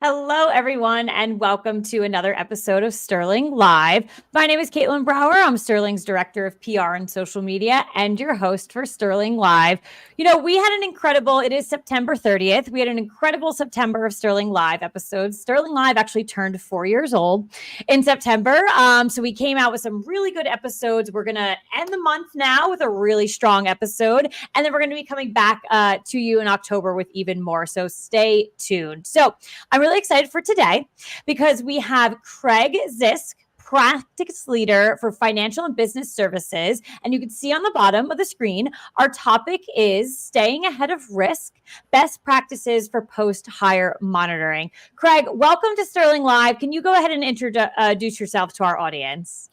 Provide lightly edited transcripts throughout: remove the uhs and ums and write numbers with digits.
Hello, everyone, and welcome to another episode of Sterling Live. My name is Caitlin Brower. I'm Sterling's Director of PR and Social Media and your host for Sterling Live. We had it is September 30th. We had an incredible September of Sterling Live episodes. Sterling Live actually turned 4 years old in September. So we came out with some really good episodes. We're going to end the month now with a really strong episode. And then we're going to be coming back to you in October with even more. So stay tuned. So I'm really excited for today because we have Craig Zysk, practice leader for financial and business services. And you can see on the bottom of the screen, our topic is staying ahead of risk, best practices for post-hire monitoring. Craig, welcome to Sterling Live. Can you go ahead and introduce yourself to our audience?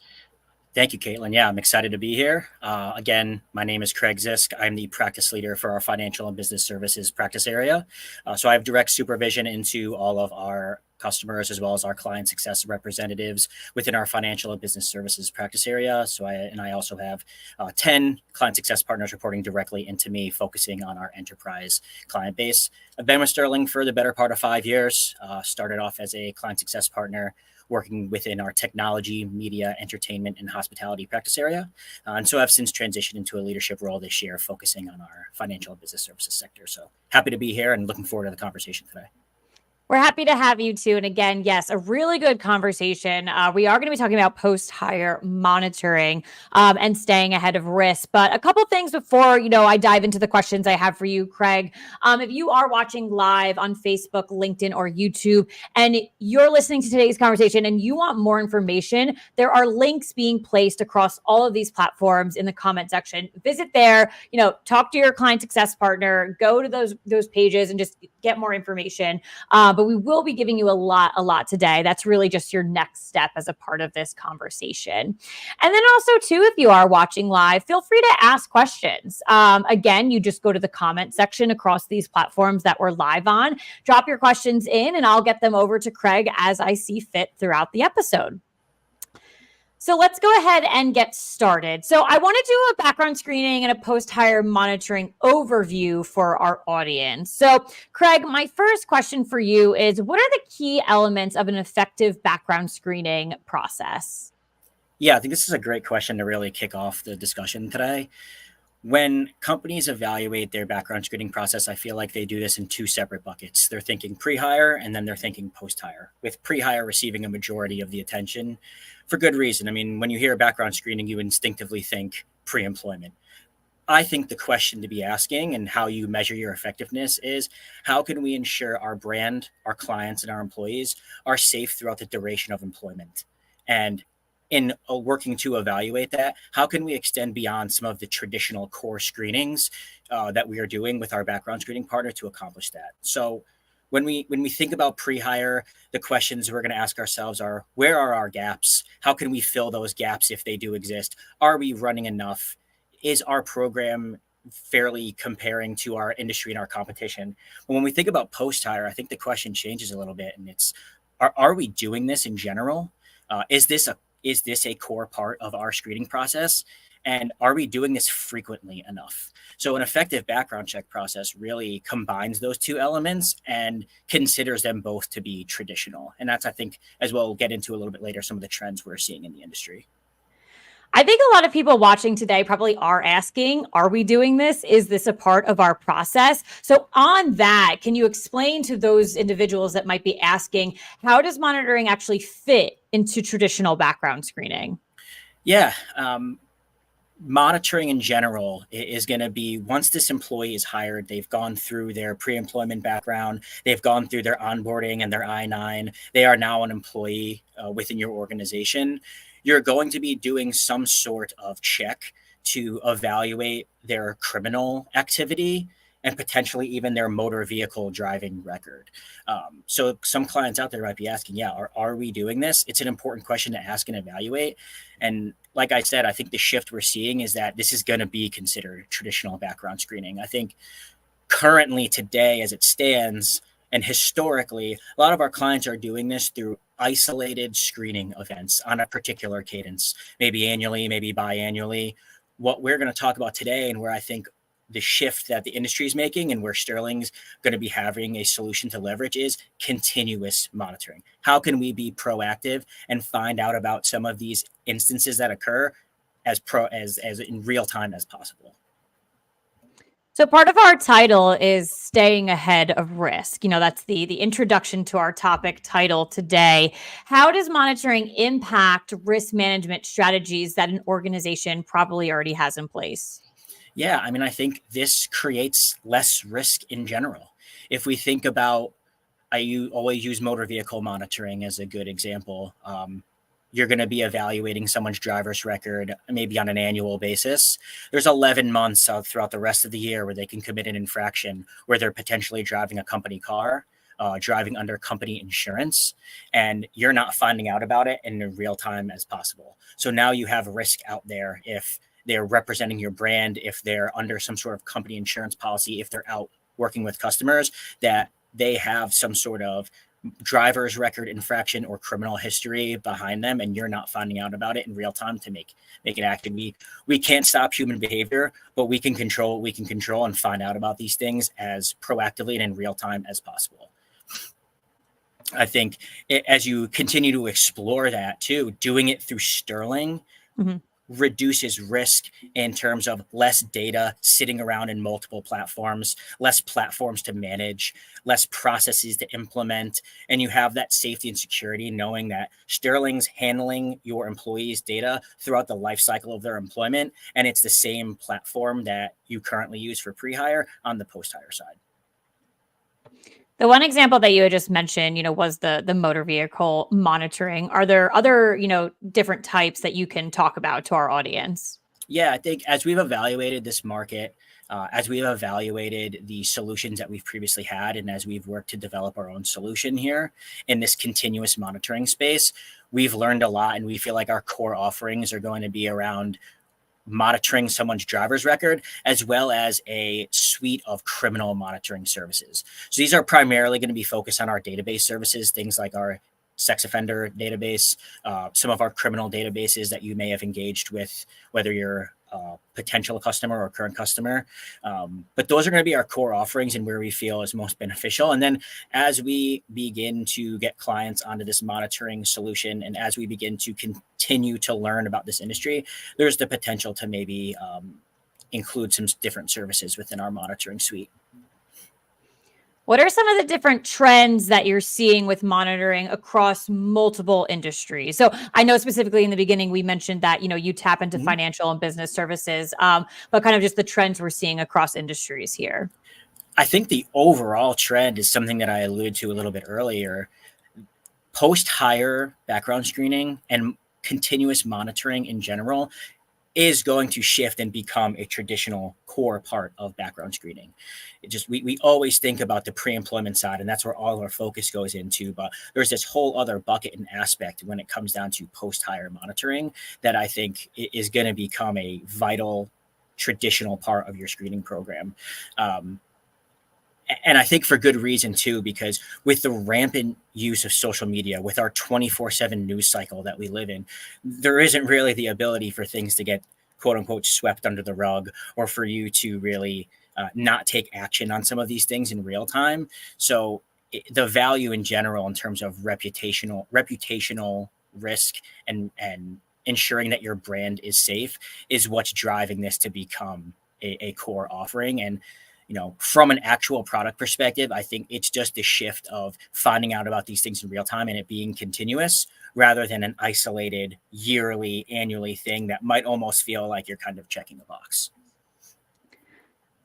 Thank you, Caitlin. Yeah, I'm excited to be here. Again, my name is Craig Zysk. I'm the practice leader for our financial and business services practice area. So I have direct supervision into all of our customers as well as our client success representatives within our financial and business services practice area. I also have 10 client success partners reporting directly into me, focusing on our enterprise client base. I've been with Sterling for the better part of 5 years. Started off as a client success partner, working within our technology, media, entertainment, and hospitality practice area. And so I've since transitioned into a leadership role this year, focusing on our financial and business services sector. So happy to be here and looking forward to the conversation today. We're happy to have you too. And again, yes, a really good conversation. We are going to be talking about post-hire monitoring and staying ahead of risk. But a couple things before, I dive into the questions I have for you, Craig. If you are watching live on Facebook, LinkedIn, or YouTube, and you're listening to today's conversation and you want more information, there are links being placed across all of these platforms in the comment section. Visit there, talk to your client success partner, go to those pages and just get more information. But we will be giving you a lot today. That's really just your next step as a part of this conversation. And then also too, if you are watching live, feel free to ask questions. Again, you just go to the comment section across these platforms that we're live on, drop your questions in, and I'll get them over to Craig as I see fit throughout the episode. So let's go ahead and get started. So I want to do a background screening and a post-hire monitoring overview for our audience. So Craig, my first question for you is, what are the key elements of an effective background screening process? Yeah, I think this is a great question to really kick off the discussion today. When companies evaluate their background screening process, I feel like they do this in two separate buckets. They're thinking pre-hire and then they're thinking post-hire, with pre-hire receiving a majority of the attention for good reason. I mean, when you hear background screening, you instinctively think pre-employment. I think the question to be asking and how you measure your effectiveness is, how can we ensure our brand, our clients, and our employees are safe throughout the duration of employment? And in working to evaluate that, how can we extend beyond some of the traditional core screenings that we are doing with our background screening partner to accomplish that? So when we think about pre-hire, the questions we're going to ask ourselves are, where are our gaps? How can we fill those gaps if they do exist? Are we running enough? Is our program fairly comparing to our industry and our competition? But when we think about post-hire, I think the question changes a little bit, and it's, are we doing this in general? Is this a core part of our screening process? And are we doing this frequently enough? So an effective background check process really combines those two elements and considers them both to be traditional. And that's, I think, as we'll get into a little bit later, some of the trends we're seeing in the industry. I think a lot of people watching today probably are asking, are we doing this? Is this a part of our process? So on that, can you explain to those individuals that might be asking, how does monitoring actually fit into traditional background screening? Yeah. Monitoring in general is going to be, once this employee is hired, they've gone through their pre-employment background, they've gone through their onboarding and their I-9, they are now an employee within your organization. You're going to be doing some sort of check to evaluate their criminal activity and potentially even their motor vehicle driving record. So some clients out there might be asking, are we doing this? It's an important question to ask and evaluate. And like I said, I think the shift we're seeing is that this is going to be considered traditional background screening. I think currently today, as it stands, and historically, a lot of our clients are doing this through isolated screening events on a particular cadence, maybe annually, maybe biannually. What we're going to talk about today, and where I think the shift that the industry is making and where Sterling's going to be having a solution to leverage is continuous monitoring. How can we be proactive and find out about some of these instances that occur as in real time as possible? So part of our title is staying ahead of risk. That's the introduction to our topic title today. How does monitoring impact risk management strategies that an organization probably already has in place? Yeah, I mean, I think this creates less risk in general. If we think about, always use motor vehicle monitoring as a good example. You're going to be evaluating someone's driver's record maybe on an annual basis. There's 11 months throughout the rest of the year where they can commit an infraction where they're potentially driving a company car, driving under company insurance, and you're not finding out about it in real time as possible. So now you have risk out there if they're representing your brand, if they're under some sort of company insurance policy, if they're out working with customers, that they have some sort of driver's record infraction or criminal history behind them, and you're not finding out about it in real time to make it active. We can't stop human behavior, but we can control what we can control and find out about these things as proactively and in real time as possible. I think as you continue to explore that too, doing it through Sterling reduces risk in terms of less data sitting around in multiple platforms, less platforms to manage, less processes to implement. And you have that safety and security knowing that Sterling's handling your employees' data throughout the life cycle of their employment. And it's the same platform that you currently use for pre-hire on the post-hire side. The one example that you had just mentioned, was the motor vehicle monitoring. Are there other, different types that you can talk about to our audience? Yeah, I think as we've evaluated this market, as we've evaluated the solutions that we've previously had, and as we've worked to develop our own solution here in this continuous monitoring space, we've learned a lot, and we feel like our core offerings are going to be around monitoring someone's driver's record, as well as a suite of criminal monitoring services. So these are primarily going to be focused on our database services, things like our sex offender database, some of our criminal databases that you may have engaged with, whether you're a potential customer or current customer. But those are going to be our core offerings and where we feel is most beneficial. And then as we begin to get clients onto this monitoring solution, and as we begin to continue to learn about this industry, there's the potential to maybe include some different services within our monitoring suite. What are some of the different trends that you're seeing with monitoring across multiple industries? So I know specifically in the beginning, we mentioned that, you tap into financial and business services, but kind of just the trends we're seeing across industries here. I think the overall trend is something that I alluded to a little bit earlier. Post-hire background screening and continuous monitoring in general is going to shift and become a traditional core part of background screening. We always think about the pre-employment side, and that's where all our focus goes into. But there's this whole other bucket and aspect when it comes down to post-hire monitoring that I think is going to become a vital traditional part of your screening program. And I think for good reason too, because with the rampant use of social media, with our 24/7 news cycle that we live in, there isn't really the ability for things to get quote unquote swept under the rug, or for you to really not take action on some of these things in real time. So the value in general in terms of reputational risk and ensuring that your brand is safe is what's driving this to become a core offering. And from an actual product perspective, I think it's just the shift of finding out about these things in real time and it being continuous rather than an isolated annually thing that might almost feel like you're kind of checking a box.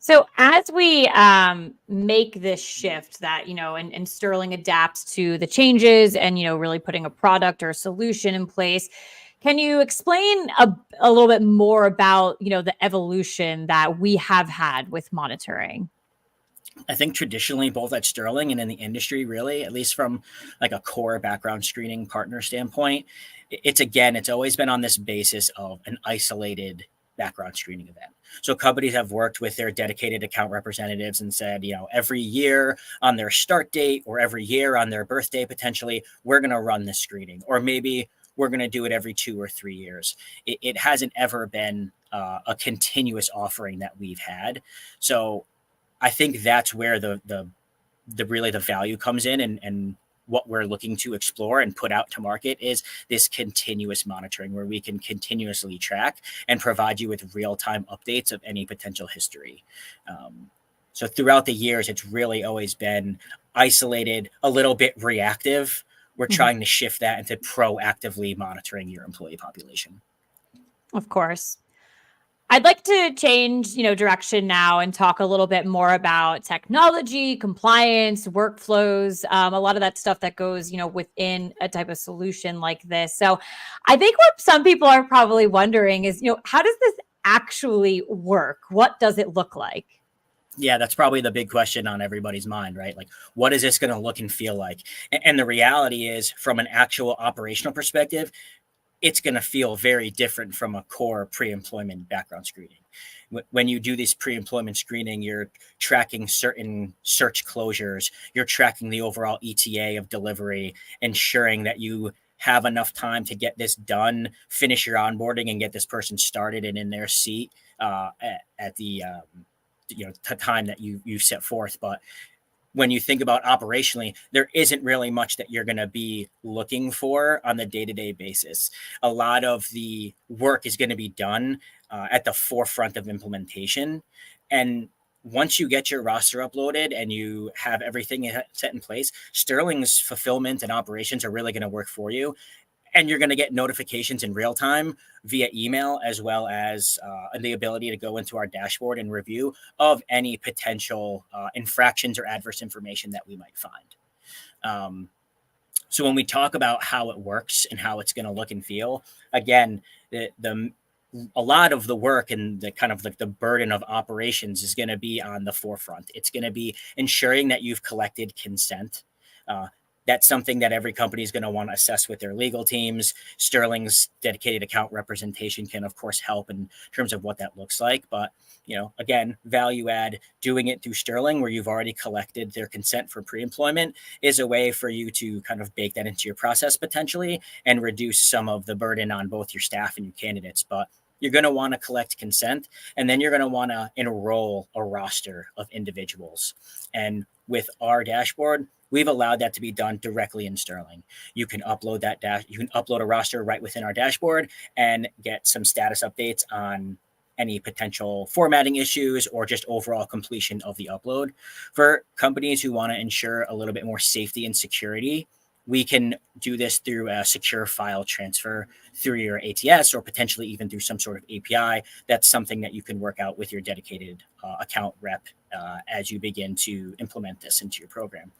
So as we make this shift that, and Sterling adapts to the changes and, really putting a product or a solution in place, can you explain a little bit more about, the evolution that we have had with monitoring? I think traditionally, both at Sterling and in the industry, really, at least from like a core background screening partner standpoint, it's always been on this basis of an isolated background screening event. So companies have worked with their dedicated account representatives and said, every year on their start date or every year on their birthday, potentially, we're going to run this screening. Or maybe we're going to do it every 2 or 3 years. It hasn't ever been a continuous offering that we've had. So I think that's where the really the value comes in, and what we're looking to explore and put out to market is this continuous monitoring where we can continuously track and provide you with real-time updates of any potential history. So throughout the years, it's really always been isolated, a little bit reactive. We're trying to shift that into proactively monitoring your employee population. Of course. I'd like to change, direction now and talk a little bit more about technology, compliance, workflows, a lot of that stuff that goes, within a type of solution like this. So I think what some people are probably wondering is, how does this actually work? What does it look like? Yeah, that's probably the big question on everybody's mind, right? Like, what is this going to look and feel like? And the reality is, from an actual operational perspective, it's going to feel very different from a core pre-employment background screening. When you do this pre-employment screening, you're tracking certain search closures, you're tracking the overall ETA of delivery, ensuring that you have enough time to get this done, finish your onboarding, and get this person started and in their seat at the time that you set forth. But when you think about operationally, there isn't really much that you're going to be looking for on the day-to-day basis. A lot of the work is going to be done at the forefront of implementation. And once you get your roster uploaded and you have everything set in place, Sterling's fulfillment and operations are really going to work for you. And you're going to get notifications in real time via email, as well as the ability to go into our dashboard and review of any potential infractions or adverse information that we might find. So when we talk about how it works and how it's going to look and feel, again, a lot of the work and the kind of like the burden of operations is going to be on the forefront. It's going to be ensuring that you've collected consent. That's something that every company is going to want to assess with their legal teams. Sterling's dedicated account representation can, of course, help in terms of what that looks like. But, again, value add, doing it through Sterling where you've already collected their consent for pre-employment is a way for you to kind of bake that into your process potentially and reduce some of the burden on both your staff and your candidates. But you're going to want to collect consent, and then you're going to want to enroll a roster of individuals. And with our dashboard, we've allowed that to be done directly in Sterling. You can upload you can upload a roster right within our dashboard and get some status updates on any potential formatting issues or just overall completion of the upload. For companies who want to ensure a little bit more safety and security, we can do this through a secure file transfer through your ATS or potentially even through some sort of API. That's something that you can work out with your dedicated account rep as you begin to implement this into your program.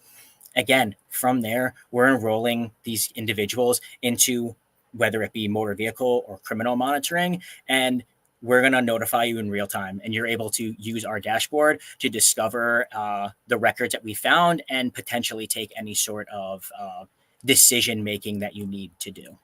Again, from there, we're enrolling these individuals into whether it be motor vehicle or criminal monitoring, and we're going to notify you in real time, and you're able to use our dashboard to discover the records that we found and potentially take any sort of decision making that you need to do.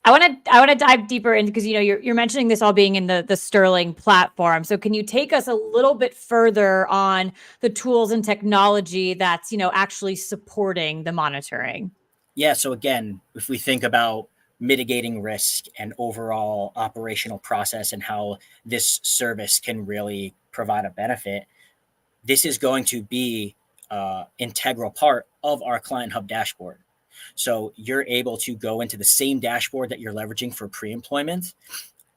I want to dive deeper in because you're mentioning this all being in the Sterling platform. So can you take us a little bit further on the tools and technology that's actually supporting the monitoring? Yeah. So again, if we think about mitigating risk and overall operational process and how this service can really provide a benefit, this is going to be integral part of our Client Hub dashboard. So you're able to go into the same dashboard that you're leveraging for pre-employment,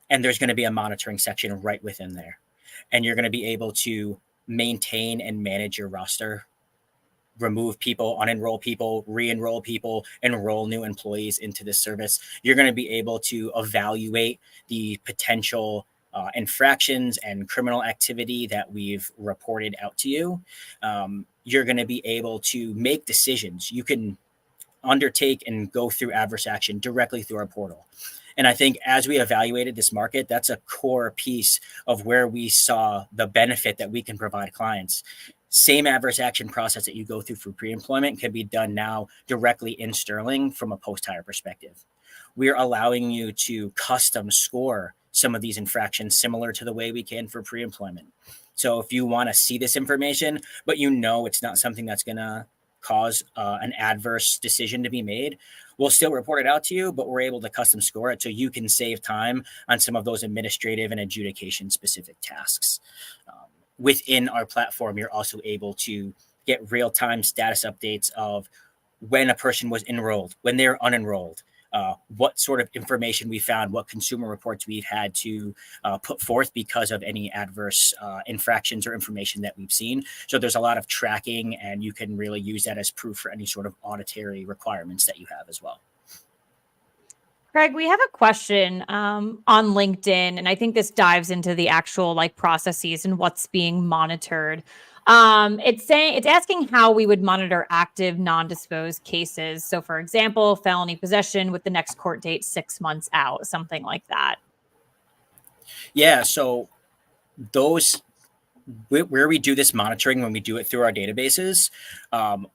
and there's going to be a monitoring section right within there. And you're going to be able to maintain and manage your roster, remove people, unenroll people, re-enroll people, enroll new employees into this service. You're going to be able to evaluate the potential infractions and criminal activity that we've reported out to you. You're going to be able to make decisions. You can undertake and go through adverse action directly through our portal. And I think as we evaluated this market, that's a core piece of where we saw the benefit that we can provide clients. Same adverse action process that you go through for pre-employment can be done now directly in Sterling from a post-hire perspective. We're allowing you to custom score some of these infractions similar to the way we can for pre-employment. So if you want to see this information, but it's not something that's going to cause an adverse decision to be made, we'll still report it out to you, but we're able to custom score it so you can save time on some of those administrative and adjudication specific tasks. Within our platform, you're also able to get real-time status updates of when a person was enrolled, when they're unenrolled, what sort of information we found, what consumer reports we've had to put forth because of any adverse infractions or information that we've seen. So there's a lot of tracking, and you can really use that as proof for any sort of auditory requirements that you have as well. Craig, we have a question on LinkedIn, and I think this dives into the actual like processes and what's being monitored. It's asking how we would monitor active non-disposed cases. So, for example, felony possession with the next court date 6 months out, something like that. Yeah, so those where we do this monitoring, when we do it through our databases,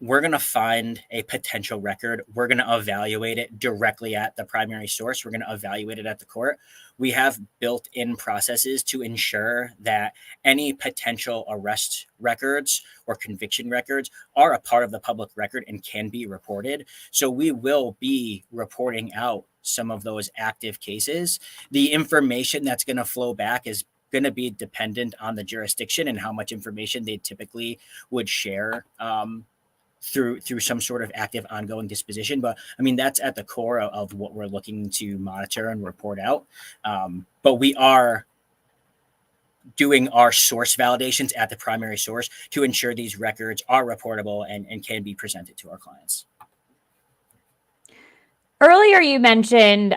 we're going to find a potential record. We're going to evaluate it directly at the primary source. We're going to evaluate it at the court. We have built-in processes to ensure that any potential arrest records or conviction records are a part of the public record and can be reported. So we will be reporting out some of those active cases. The information that's going to flow back is going to be dependent on the jurisdiction and how much information they typically would share through some sort of active ongoing disposition. But I mean, that's at the core of what we're looking to monitor and report out. But we are doing our source validations at the primary source to ensure these records are reportable and can be presented to our clients. Earlier, you mentioned,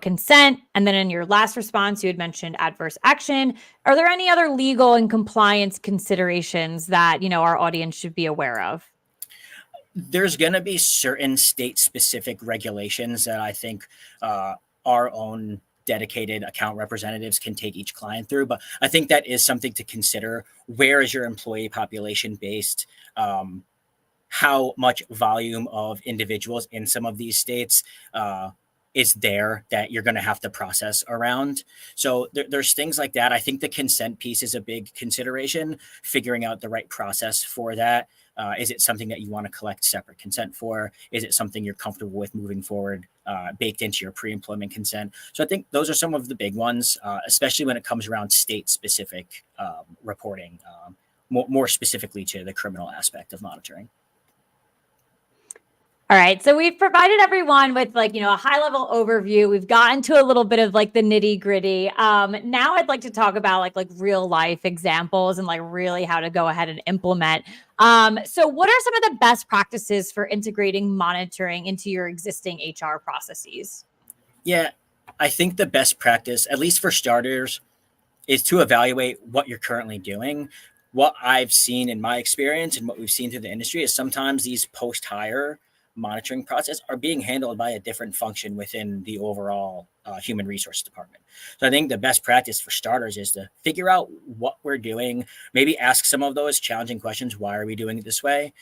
consent, and then in your last response, you had mentioned adverse action. Are there any other legal and compliance considerations that, our audience should be aware of? There's going to be certain state-specific regulations that I think our own dedicated account representatives can take each client through. But I think that is something to consider. Where is your employee population based? How much volume of individuals in some of these states is there that you're going to have to process around. So there's things like that. I think the consent piece is a big consideration, figuring out the right process for that. Is it something that you want to collect separate consent for? Is it something you're comfortable with moving forward, baked into your pre-employment consent? So I think those are some of the big ones, especially when it comes around state-specific reporting, more specifically to the criminal aspect of monitoring. All right. So we've provided everyone with a high level overview. We've gotten to a little bit of the nitty gritty. Now I'd like to talk about like real life examples and really how to go ahead and implement. So what are some of the best practices for integrating monitoring into your existing HR processes? Yeah, I think the best practice, at least for starters, is to evaluate what you're currently doing. What I've seen in my experience and what we've seen through the industry is sometimes these post-hire monitoring process are being handled by a different function within the overall human resource department. So I think the best practice for starters is to figure out what we're doing, maybe ask some of those challenging questions. Why are we doing it this way?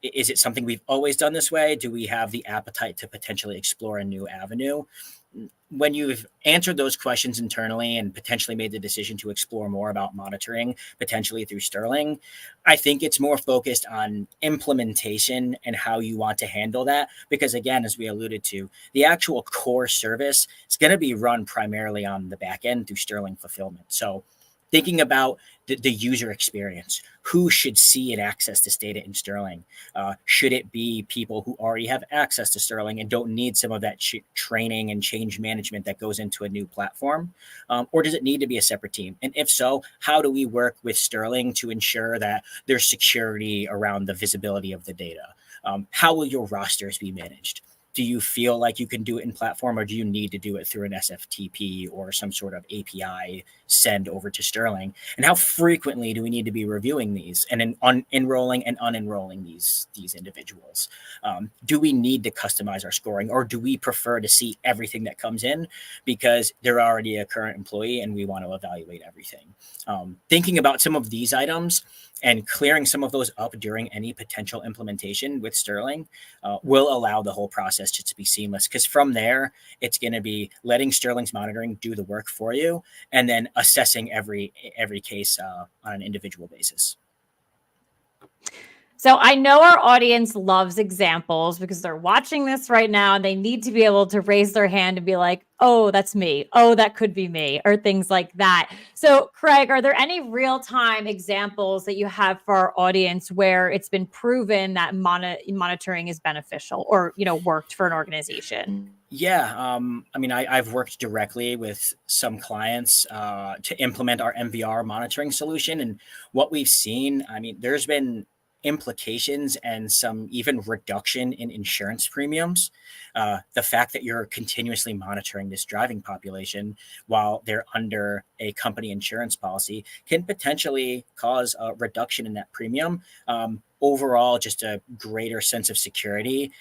Is it something we've always done this way? Do we have the appetite to potentially explore a new avenue? When you've answered those questions internally and potentially made the decision to explore more about monitoring, potentially through Sterling, I think it's more focused on implementation and how you want to handle that. Because again, as we alluded to, the actual core service is going to be run primarily on the back end through Sterling fulfillment. So thinking about the user experience, who should see and access this data in Sterling? Should it be people who already have access to Sterling and don't need some of that training and change management that goes into a new platform? Or does it need to be a separate team? And if so, how do we work with Sterling to ensure that there's security around the visibility of the data? How will your rosters be managed? Do you feel like you can do it in platform, or do you need to do it through an SFTP or some sort of API send over to Sterling? And how frequently do we need to be reviewing these and enrolling and unenrolling these individuals? Do we need to customize our scoring, or do we prefer to see everything that comes in because they're already a current employee and we want to evaluate everything? Thinking about some of these items and clearing some of those up during any potential implementation with Sterling will allow the whole process just to be seamless. Because from there, it's going to be letting Sterling's monitoring do the work for you, and then assessing every case on an individual basis. So I know our audience loves examples because they're watching this right now and they need to be able to raise their hand and be like, oh, that's me. Oh, that could be me, or things like that. So, Craig, are there any real time examples that you have for our audience where it's been proven that monitoring is beneficial or, worked for an organization? Yeah, I mean, I've worked directly with some clients to implement our MVR monitoring solution. And what we've seen, I mean, there's been implications and some even reduction in insurance premiums. The fact that you're continuously monitoring this driving population while they're under a company insurance policy can potentially cause a reduction in that premium. Overall, just a greater sense of security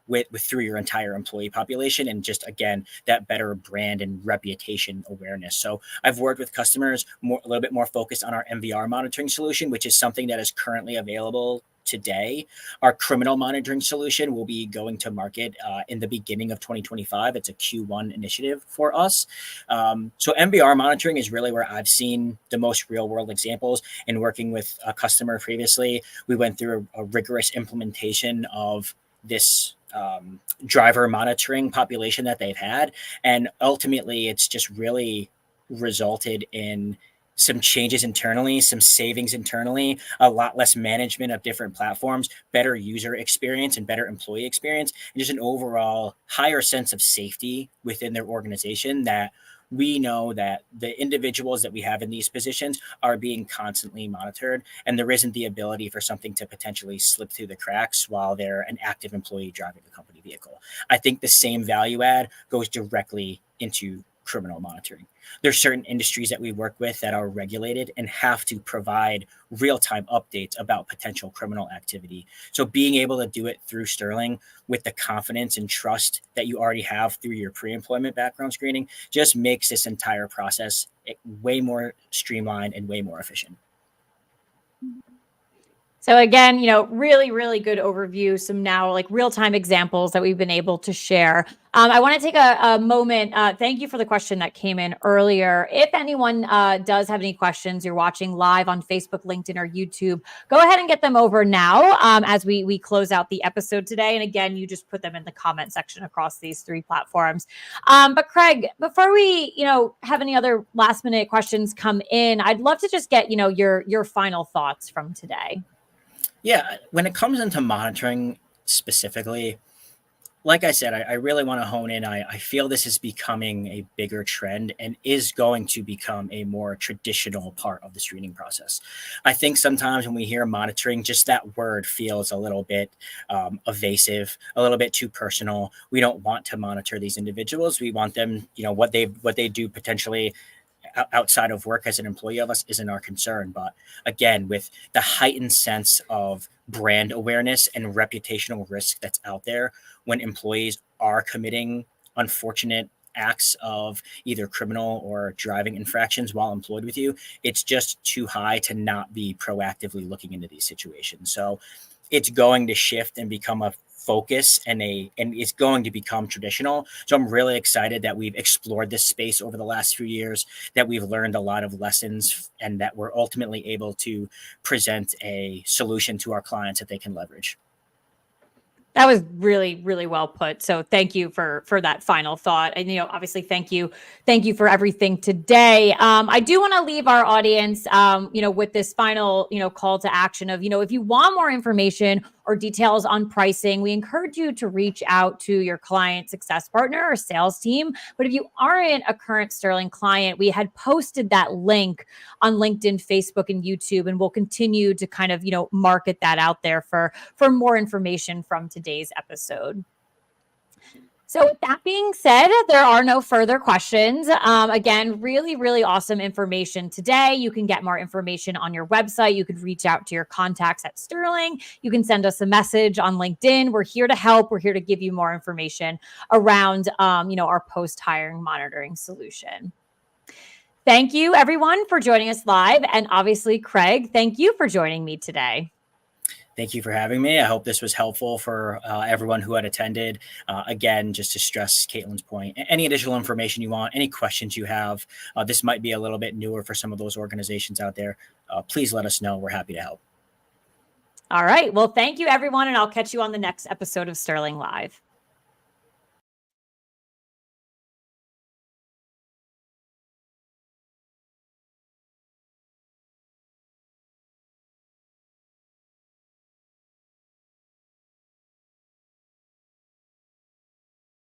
with through your entire employee population, and just again that better brand and reputation awareness. So I've worked with customers a little bit more focused on our MVR monitoring solution, which is something that is currently available today. Our criminal monitoring solution will be going to market in the beginning of 2025. It's a Q1 initiative for us. So MVR monitoring is really where I've seen the most real world examples. In working with a customer previously, we went through a rigorous implementation of this driver monitoring population that they've had. And ultimately, it's just really resulted in some changes internally, some savings internally, a lot less management of different platforms, better user experience and better employee experience, and just an overall higher sense of safety within their organization, that we know that the individuals that we have in these positions are being constantly monitored, and there isn't the ability for something to potentially slip through the cracks while they're an active employee driving a company vehicle. I think the same value add goes directly into criminal monitoring. There's certain industries that we work with that are regulated and have to provide real-time updates about potential criminal activity. So being able to do it through Sterling with the confidence and trust that you already have through your pre-employment background screening just makes this entire process way more streamlined and way more efficient. So again, really, really good overview. Some now like real-time examples that we've been able to share. I want to take a moment. Thank you for the question that came in earlier. If anyone does have any questions, you're watching live on Facebook, LinkedIn, or YouTube, go ahead and get them over now as we close out the episode today. And again, you just put them in the comment section across these three platforms. But Craig, before we have any other last minute questions come in, I'd love to just get your final thoughts from today. Yeah, when it comes into monitoring specifically, like I said, I really want to hone in. I feel this is becoming a bigger trend and is going to become a more traditional part of the screening process. I think sometimes when we hear monitoring, just that word feels a little bit evasive, a little bit too personal. We don't want to monitor these individuals. We want them, what they do potentially outside of work as an employee of us isn't our concern. But again, with the heightened sense of brand awareness and reputational risk that's out there when employees are committing unfortunate acts of either criminal or driving infractions while employed with you, it's just too high to not be proactively looking into these situations. So it's going to shift and become a focus and it's going to become traditional. So I'm really excited that we've explored this space over the last few years, that we've learned a lot of lessons, and that we're ultimately able to present a solution to our clients that they can leverage. That was really, really well put. So thank you for that final thought. And obviously, thank you for everything today. I do want to leave our audience, with this final, call to action of, if you want more information or details on pricing, we encourage you to reach out to your client success partner or sales team. But if you aren't a current Sterling client, we had posted that link on LinkedIn, Facebook, and YouTube, and we'll continue to kind of, market that out there for more information from today's episode. So with that being said, there are no further questions. Again, really, really awesome information today. You can get more information on your website. You could reach out to your contacts at Sterling. You can send us a message on LinkedIn. We're here to help. We're here to give you more information around, our post-hiring monitoring solution. Thank you, everyone, for joining us live. And obviously, Craig, thank you for joining me today. Thank you for having me. I hope this was helpful for everyone who had attended. Again, just to stress Caitlin's point, any additional information you want, any questions you have, this might be a little bit newer for some of those organizations out there. Please let us know. We're happy to help. All right. Well, thank you, everyone. And I'll catch you on the next episode of Sterling Live.